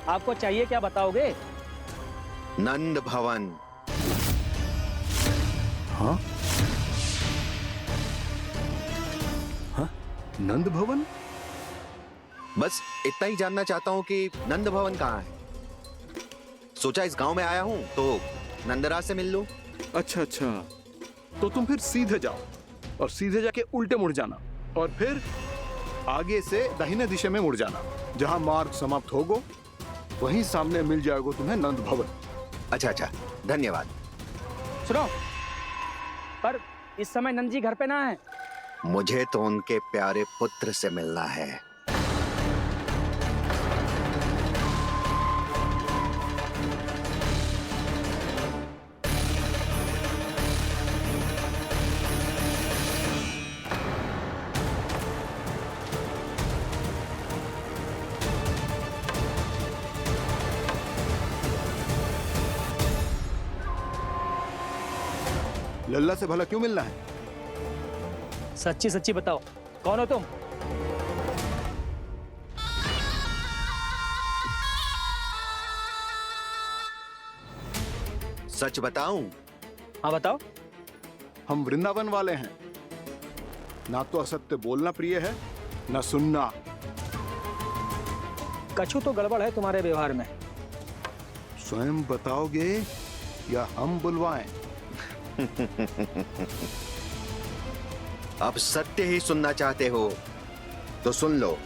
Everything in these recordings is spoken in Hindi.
आपको चाहिए क्या बताओगे? नंद भवन। हाँ हाँ, नंद भवन? बस इतना ही जानना चाहता हूँ कि नंद भवन कहाँ है। सोचा इस गांव में आया हूँ तो नंदराज से मिल लूं। अच्छा अच्छा, तो तुम फिर सीधे जाओ और सीधे जाके उल्टे मुड़ जाना और फिर आगे से दाहिने दिशा में मुड़ जाना। जहां मार्ग समाप्त होगो वहीं सामने मिल जाएगा तुम्हें नंद भवन। अच्छा अच्छा, धन्यवाद। सुनो, पर इस समय नंद जी घर पे ना है। मुझे तो उनके प्यारे पुत्र से मिलना है। लल्ला से भला क्यों मिलना है? सच्ची सच्ची बताओ, कौन हो तुम? सच बताऊं? हाँ बताओ। हम वृंदावन वाले हैं। ना तो असत्य बोलना प्रिय है, ना सुनना। कछु तो गड़बड़ है तुम्हारे व्यवहार में। स्वयं बताओगे या हम बुलवाएं? अब सत्य ही सुनना चाहते हो तो सुन लो।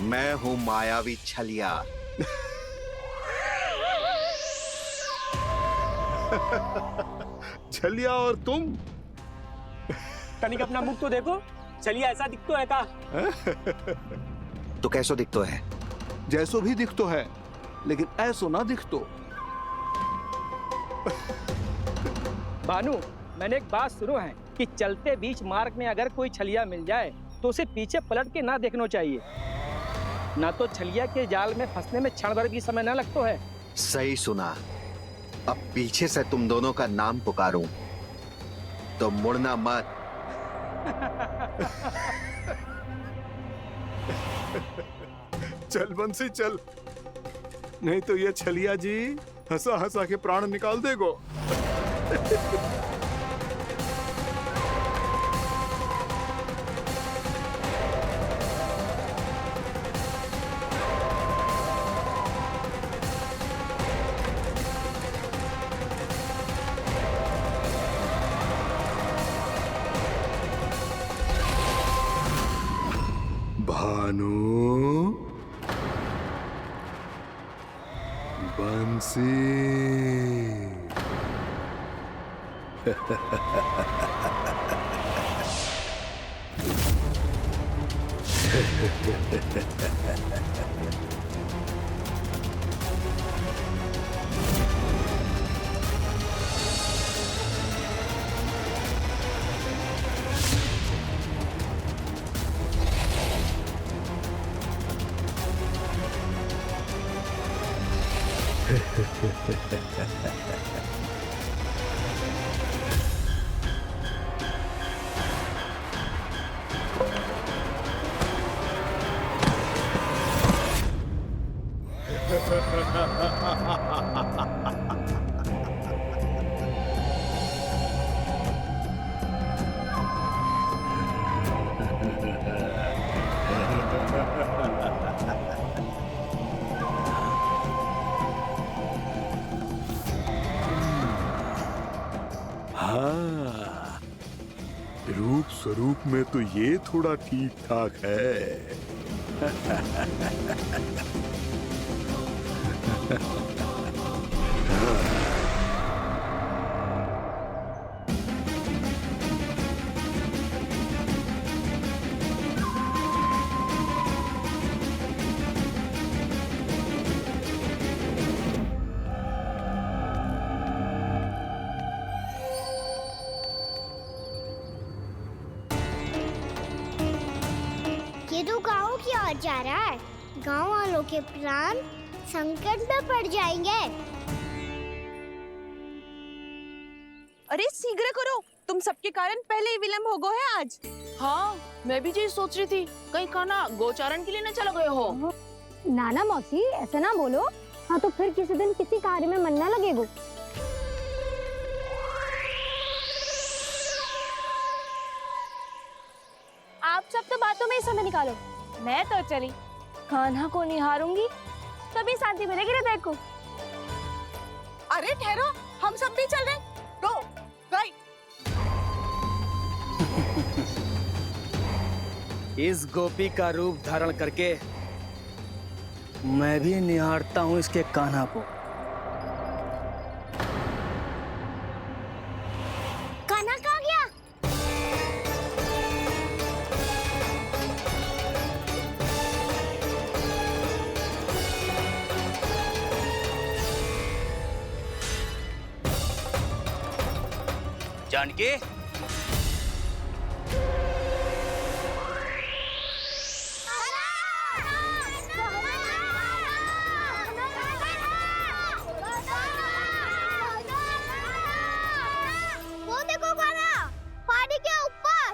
मैं हूं मायावी छलिया। छलिया और तुम? तनिक अपना मुख तो देखो, चलिए ऐसा दिख तो है का? तो कैसो दिखतो है? जैसो भी दिख तो है, लेकिन ऐसो ना दिख तो। भानु, मैंने एक बात सुनो है कि चलते बीच मार्ग में अगर कोई छलिया मिल जाए तो उसे पीछे पलट के ना देखना चाहिए। ना तो छलिया के जाल में फंसने में क्षण भर भी समय ना लगता है। सही सुना। अब पीछे से तुम दोनों का नाम पुकारूं तो मुड़ना मत। चल बंसी चल, नहीं तो ये छलिया जी हंसा हंसा के प्राण निकाल देगो। भानु, बंसी। हाँ, रूप स्वरूप में तो ये थोड़ा ठीक ठाक है। ये तो गाँव की ओर जा रहा है। गाँव वालों के प्राण संकट में पड़ जाएंगे। अरे शीघ्र करो, तुम सबके कारण पहले ही विलंब हो गए है आज। हाँ, मैं भी यही सोच रही थी, कहीं खाना गोचारण के लिए न चला गए हो। नाना मौसी ऐसे ना बोलो। हाँ तो फिर किसी दिन किसी कार्य में मन ना लगेगा। आप सब तो बातों में ही समय निकालो। मैं तो चली कान्हा को निहारूंगी, तभी शांति मिलेगी हृदय को। अरे ठहरो, हम सब भी चल रहे। रो गई। इस गोपी का रूप धारण करके मैं भी निहारता हूँ इसके कान्हा को। कान्हा कहाँ गया? जानकी, वो देखो कान्हा, पहाड़ी के ऊपर।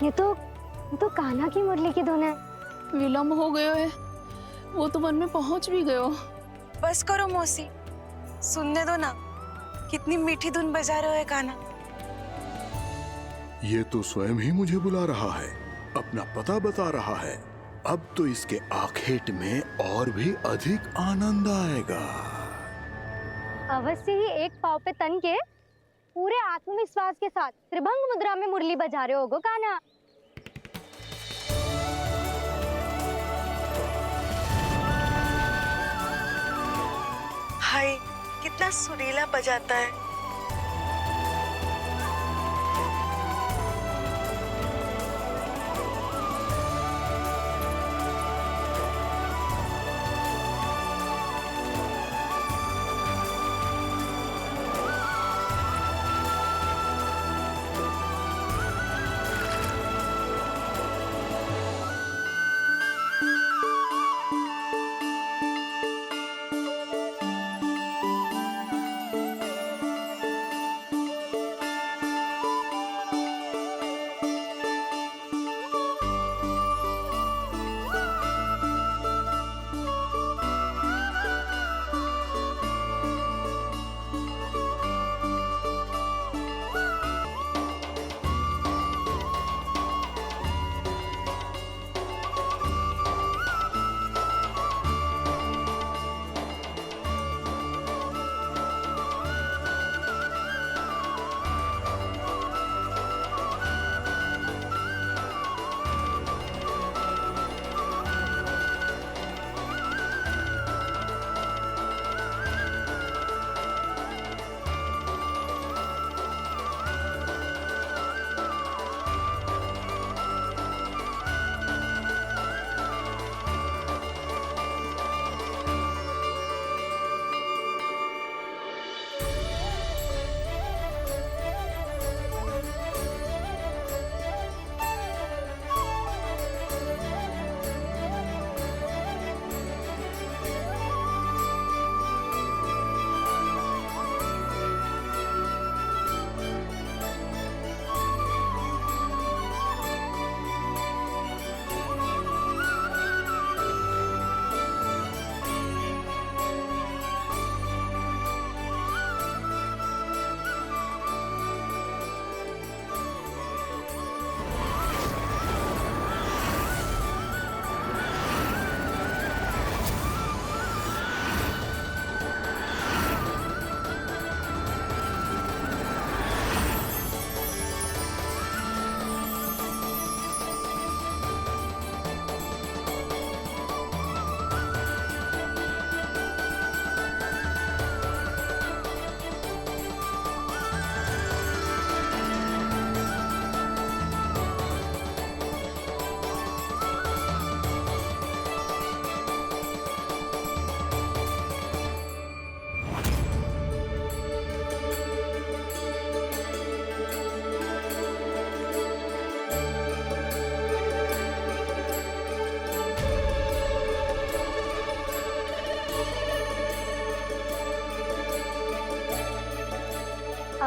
ये तो कान्हा की मुरली की धुन है। विलम्ब हो गयो है, वो तो वन में पहुंच भी गयो। बस करो मौसी, सुनने दो ना, कितनी मीठी धुन बजा रहे हो कान्हा। ये तो स्वयं ही मुझे बुला रहा है, अपना पता बता रहा है। अब तो इसके आखेट में और भी अधिक आनंद आएगा। अवश्य ही एक पाव पे तन के पूरे आत्मविश्वास के साथ त्रिभंग मुद्रा में मुरली बजा रहे होगो कान्हा। हाय, कितना सुरीला बजाता है।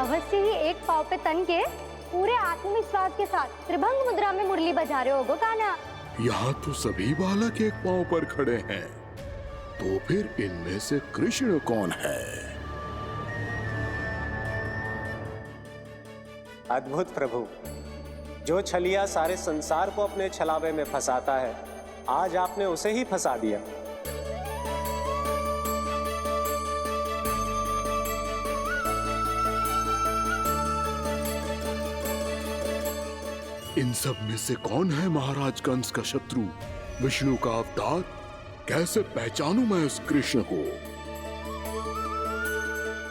अवश्य ही एक पाँव पे तन के पूरे आत्मविश्वास के साथ त्रिभंग मुद्रा में मुरली बजा रहे होगो कान्हा। यहाँ तो सभी बालक एक पांव पर खड़े हैं, तो फिर इनमें से कृष्ण कौन है? अद्भुत प्रभु, जो छलिया सारे संसार को अपने छलावे में फंसाता है, आज आपने उसे ही फंसा दिया। इन सब में से कौन है महाराज कंस का शत्रु, विष्णु का अवतार? कैसे पहचानूं मैं उस कृष्ण को?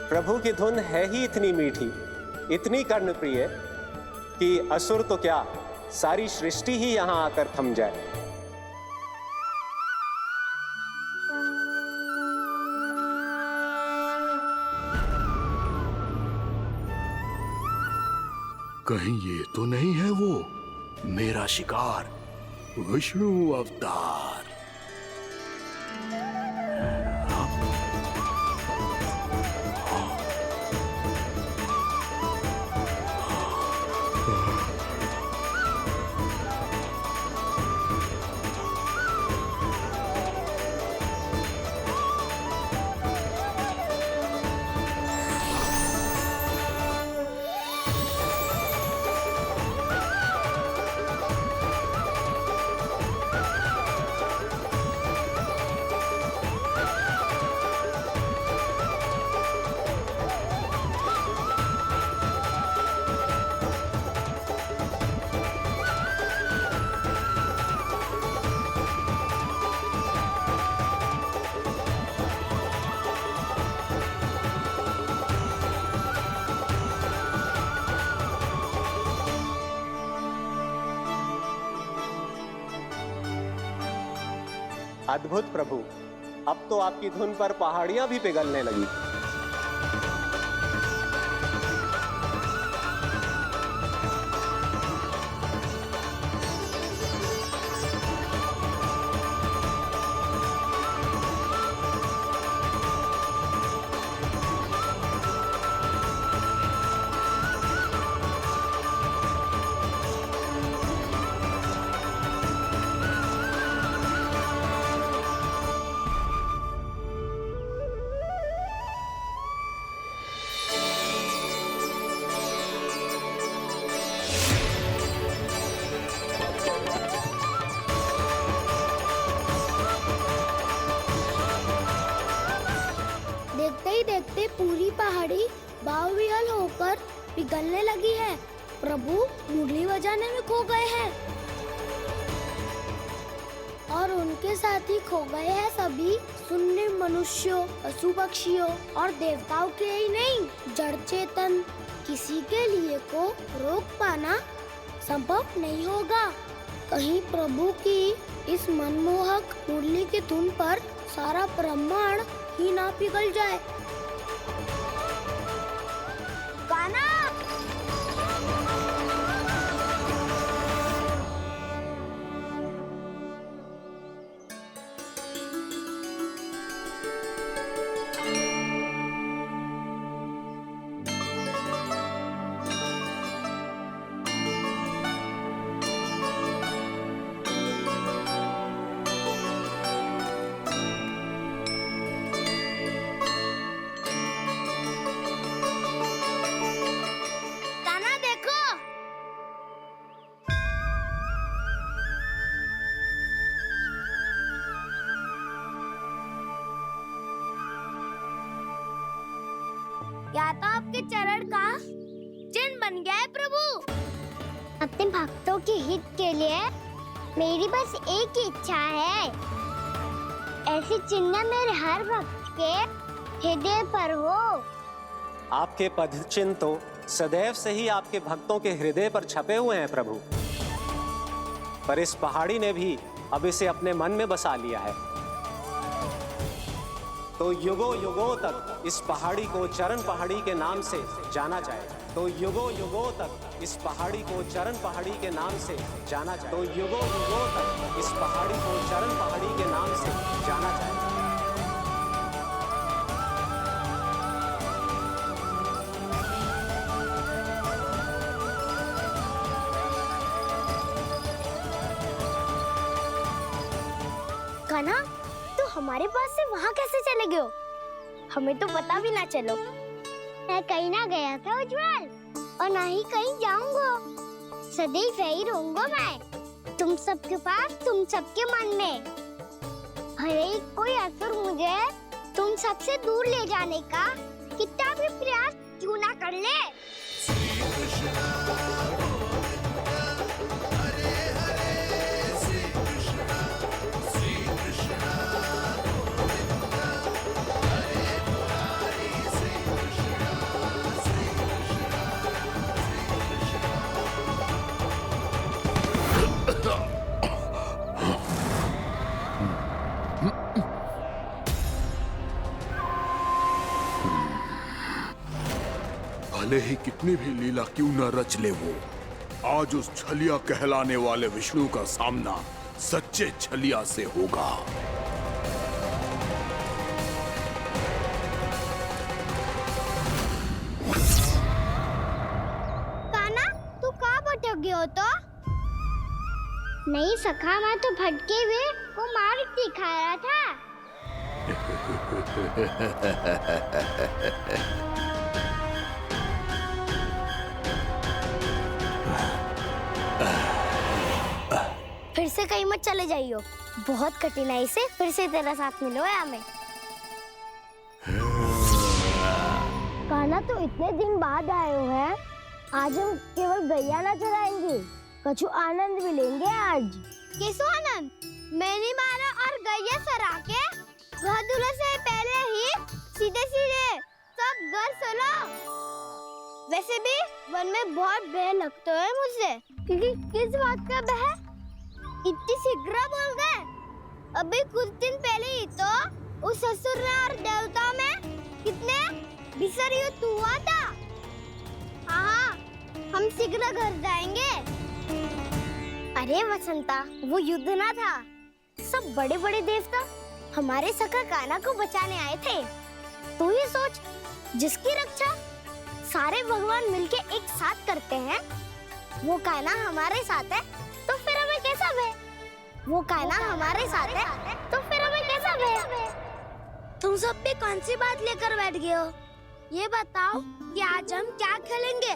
प्रभु की धुन है ही इतनी मीठी, इतनी कर्णप्रिय कि असुर तो क्या, सारी सृष्टि ही यहां आकर थम जाए। कहीं ये तो नहीं है वो मेरा शिकार, विष्णु अवतार? अद्भुत प्रभु, अब तो आपकी धुन पर पहाड़ियां भी पिघलने लगी। देखते ही देखते पूरी पहाड़ी बाहुविहल होकर पिघलने लगी है। प्रभु मुरली बजाने में खो गए हैं और उनके साथ ही खो गए हैं सभी सुनने मनुष्यों, पशु पक्षियों और देवताओं के ही नहीं, जड़ चेतन किसी के लिए को रोक पाना संभव नहीं होगा। कहीं प्रभु की इस मनमोहक मुरली की धुन पर सारा ब्रह्मांड ही ना पिघल जाए। गाना या तो आपके चरण का चिन्ह बन गया है प्रभु। अपने भक्तों के हित के लिए मेरी बस एक ही इच्छा है, ऐसी चिन्ह मेरे हर भक्त के हृदय पर हो। आपके पद चिन्ह तो सदैव से ही आपके भक्तों के हृदय पर छपे हुए हैं प्रभु, पर इस पहाड़ी ने भी अब इसे अपने मन में बसा लिया है। तो युगों युगों तक इस पहाड़ी को चरण पहाड़ी के नाम से जाना जाए। तो युगों युगों तक इस पहाड़ी को चरण पहाड़ी के नाम से जाना जाए। तो युगों युगों तक इस पहाड़ी को चरण पहाड़ी के नाम से जाना जाए। कान्हा, तू हमारे पास से वहाँ कैसे चले गए हो? हमें तो पता भी ना चलो। मैं कहीं ना गया था उज्जवल, और ना ही कहीं जाऊंगा। सदैव यही रहूंगा मैं, तुम सबके पास, तुम सबके मन में। भले ही कोई असुर मुझे तुम सबसे दूर ले जाने का कितना भी प्रयास क्यों ना कर ले। भले ही कितनी भी लीला क्यों न रच ले वो, आज उस छलिया कहलाने वाले विष्णु का सामना सच्चे छलिया से होगा। कान्हा, तू कहाँ भटक गए हो तो? नहीं सखा, मैं तो भटके हुए को मार्ग दिखा रहा था। फिर से कहीं मत चले जाइयो, बहुत कठिनाई से फिर से तेरा साथ मिलो है हमें। कान्हा, तो इतने दिन बाद आए हो हैं, आज हम केवल गैया ना चराएंगे, कछु आनंद भी लेंगे आज। किसो आनंद? मैंने मारा और गैया चरा के घर दूल्हे से पहले ही सीधे सीधे सब घर चलो। वैसे भी वन में बहुत भय लगता है मुझे। क्योंकि किस बात का भय? इतनी शीघ्र बोल गए। अभी कुछ दिन पहले ही तो उस असुर और देवता में कितने भीषण युद्ध हुआ था। हाँ, हम शीघ्र घर जाएंगे। अरे वसंता, वो युद्ध ना था, सब बड़े बड़े देवता हमारे सखा कान्हा को बचाने आए थे। तू ही सोच, जिसकी रक्षा सारे भगवान मिलके एक साथ करते हैं, वो कान्हा हमारे साथ है, तो फिर हमें कैसा भय? वो कान्हा हमारे साथ है, तो फिर हमें कैसा भय? तुम सब भी कौन सी बात लेकर बैठ गए हो? ये बताओ कि आज हम क्या खेलेंगे?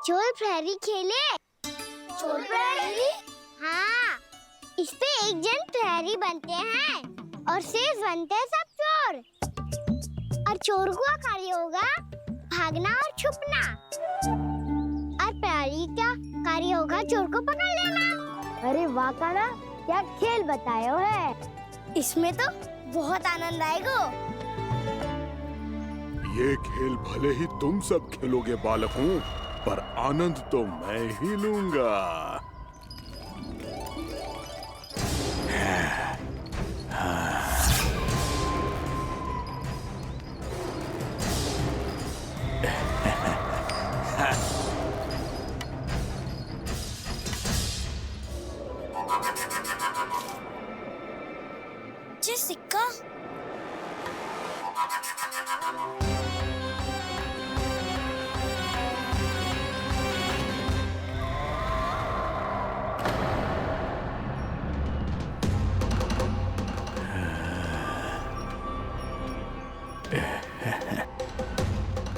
चोर प्रहरी खेले? चोर प्रहरी? हाँ, इस पे एक जन प्रहरी बनते हैं और शेष बनते हैं सब चोर। और चोर का कार्य होगा भागना और छुपना, और प्रहरी का कार्य होगा चोर को पकड़ लेना। अरे वाह कान्हा, क्या खेल बताए हो है। इसमें तो बहुत आनंद आएगा। ये खेल भले ही तुम सब खेलोगे बालकों, पर आनंद तो मैं ही लूंगा। ये सिक्का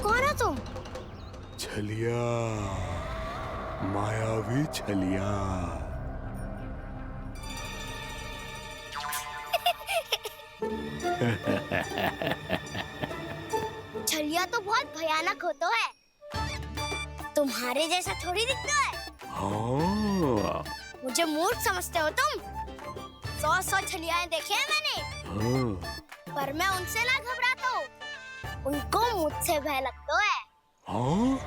कौन हो तुम? छलिया, मायावी छलिया। छलिया तो बहुत भयानक होता है, तुम्हारे जैसा थोड़ी दिखता है। हाँ। मुझे मूर्ख समझते हो तुम? 100 छलियाएं देखे हैं मैंने, हाँ। पर मैं उनसे ना घबराता हूँ, उनको मुझसे भय लगता है। हाँ?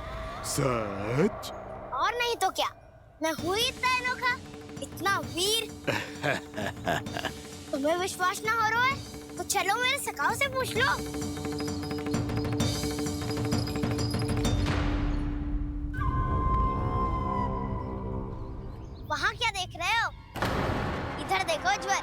सच? और नहीं तो क्या, मैं हूँ ही इतना अनोखा, इतना वीर। तुम्हें विश्वास ना हो रहा है तो चलो मेरे सखाओं से पूछ लो। वहाँ क्या देख रहे हो? इधर देखो उज्जवल।